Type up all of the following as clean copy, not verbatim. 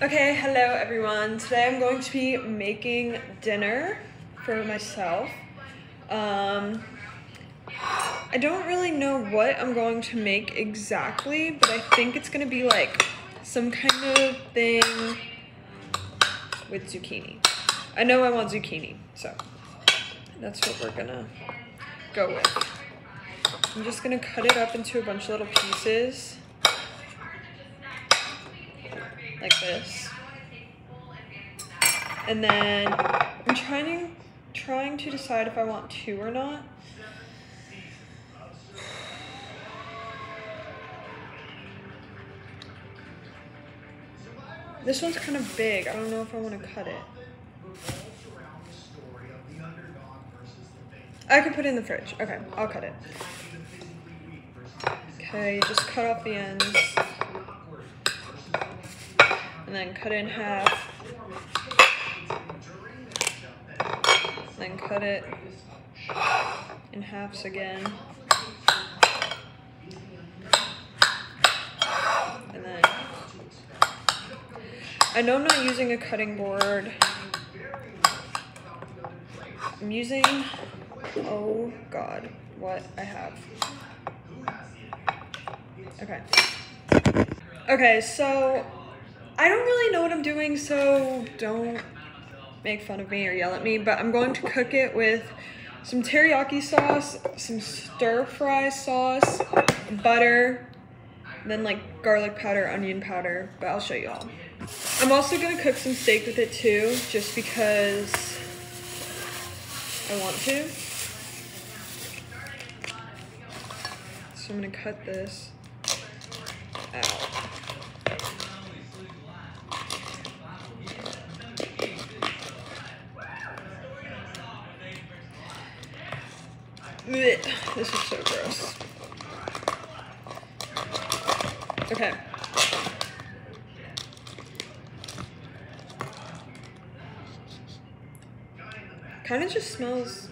Okay, hello everyone. Today I'm going to be making dinner for myself. I don't really know what I'm going to make exactly, but I think it's gonna be like some kind of thing with zucchini. I know I want zucchini, so that's what we're gonna go with. I'm just gonna cut it up into a bunch of little pieces, like this. And then I'm trying to decide if I want two or not. This one's kind of big. I don't know if I want to cut it. I can put it in the fridge. Okay, I'll cut it. Okay, just cut off the ends. And then cut it in half. Then cut it in halves again. And then I know I'm not using a cutting board. I'm using, oh God, what I have. Okay. Okay, so I don't really know what I'm doing, so don't make fun of me or yell at me, but I'm going to cook it with some teriyaki sauce, some stir-fry sauce, butter, and then like garlic powder, onion powder, but I'll show you all. I'm also gonna cook some steak with it too, just because I want to. So I'm gonna cut this out. Blech, this is so gross. Okay. Kind of just smells,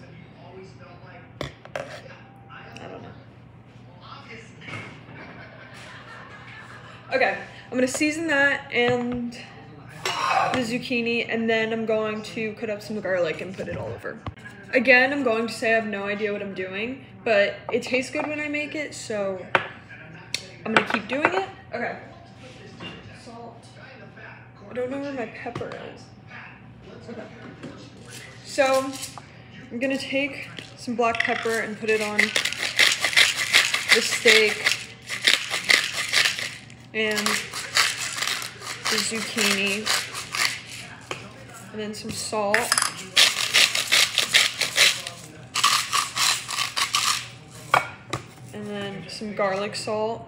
I don't know. Okay, I'm gonna season that and the zucchini, and then I'm going to cut up some garlic and put it all over. Again, I'm going to say I have no idea what I'm doing, but it tastes good when I make it, so I'm gonna keep doing it. Okay. Salt. I don't know where my pepper is. Okay. So I'm gonna take some black pepper and put it on the steak and the zucchini, and then some salt. And then some garlic salt.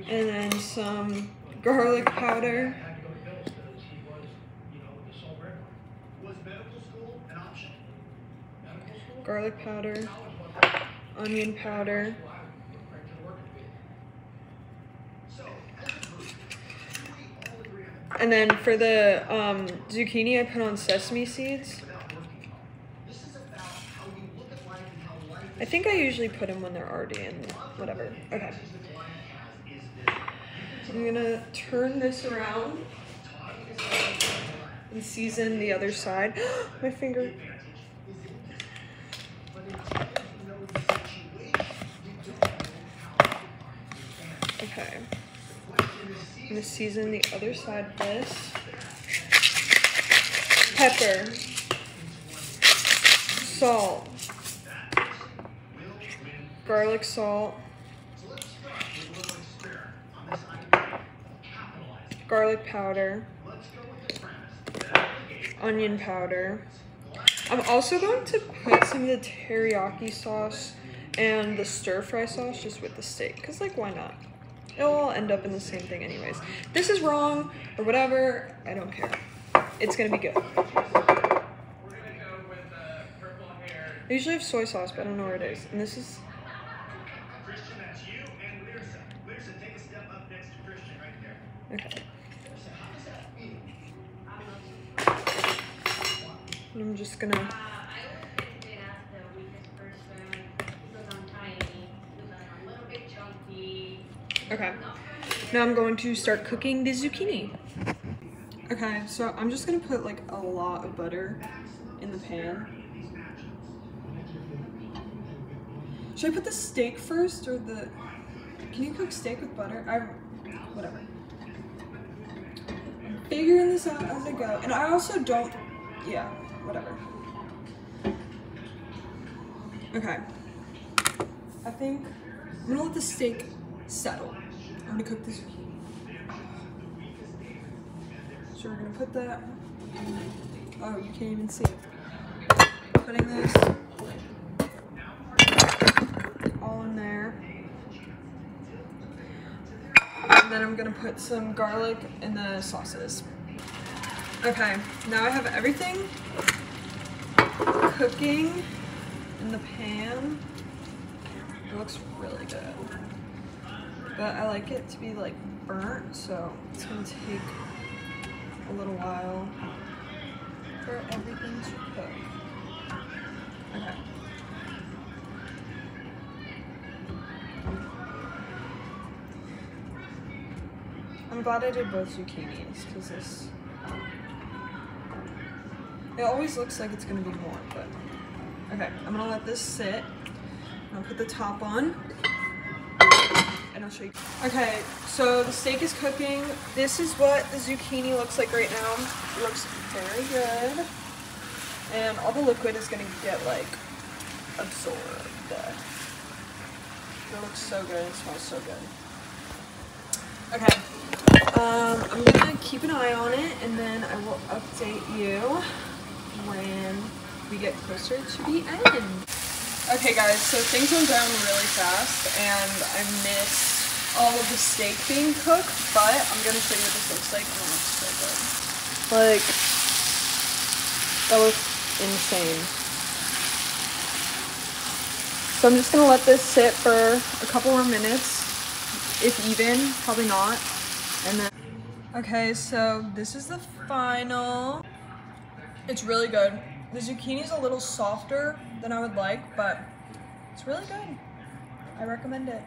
And then some garlic powder. Garlic powder. Onion powder. And then for the zucchini, I put on sesame seeds. I think I usually put them when they're already in, whatever. Okay. I'm gonna turn this around and season the other side. My finger. Okay. I'm gonna season the other side of this. Pepper. Salt. Garlic salt. Garlic powder. Onion powder. I'm also going to put some of the teriyaki sauce and the stir-fry sauce just with the steak, because like, why not? It'll all end up in the same thing anyways. This is wrong or whatever, I don't care. It's gonna be good. I usually have soy sauce, but I don't know where it is. And this is... Okay. And I'm just gonna... Okay, now I'm going to start cooking the zucchini. Okay, so I'm just gonna put like a lot of butter in the pan. Should I put the steak first or the... Can you cook steak with butter? Whatever. I'm figuring this out as I go. And I also don't... Yeah, whatever. Okay. I think I'm gonna let the steak settle. I'm gonna cook the zucchini. So we're gonna put that... Oh, you can't even see it. Putting this all in there. And then I'm gonna put some garlic in the sauces. Okay, now I have everything cooking in the pan. It looks really good. But I like it to be like burnt, so it's gonna take a little while for everything to cook. Okay. I'm glad I did both zucchinis because this, it always looks like it's gonna be more, but okay, I'm gonna let this sit. I'll put the top on and I'll show you. Okay, so the steak is cooking. This is what the zucchini looks like right now. It looks very good. And all the liquid is gonna get like absorbed. It looks so good, it smells so good. Okay, I'm gonna keep an eye on it and then I will update you when we get closer to the end. Okay guys, so things went down really fast and I missed all of the steak being cooked, but I'm gonna show you what this looks like and it looks so good. Like, that looks insane. So I'm just gonna let this sit for a couple more minutes, if even, probably not, and then... Okay, so this is the final. It's really good. The zucchini is a little softer than I would like, but it's really good. I recommend it.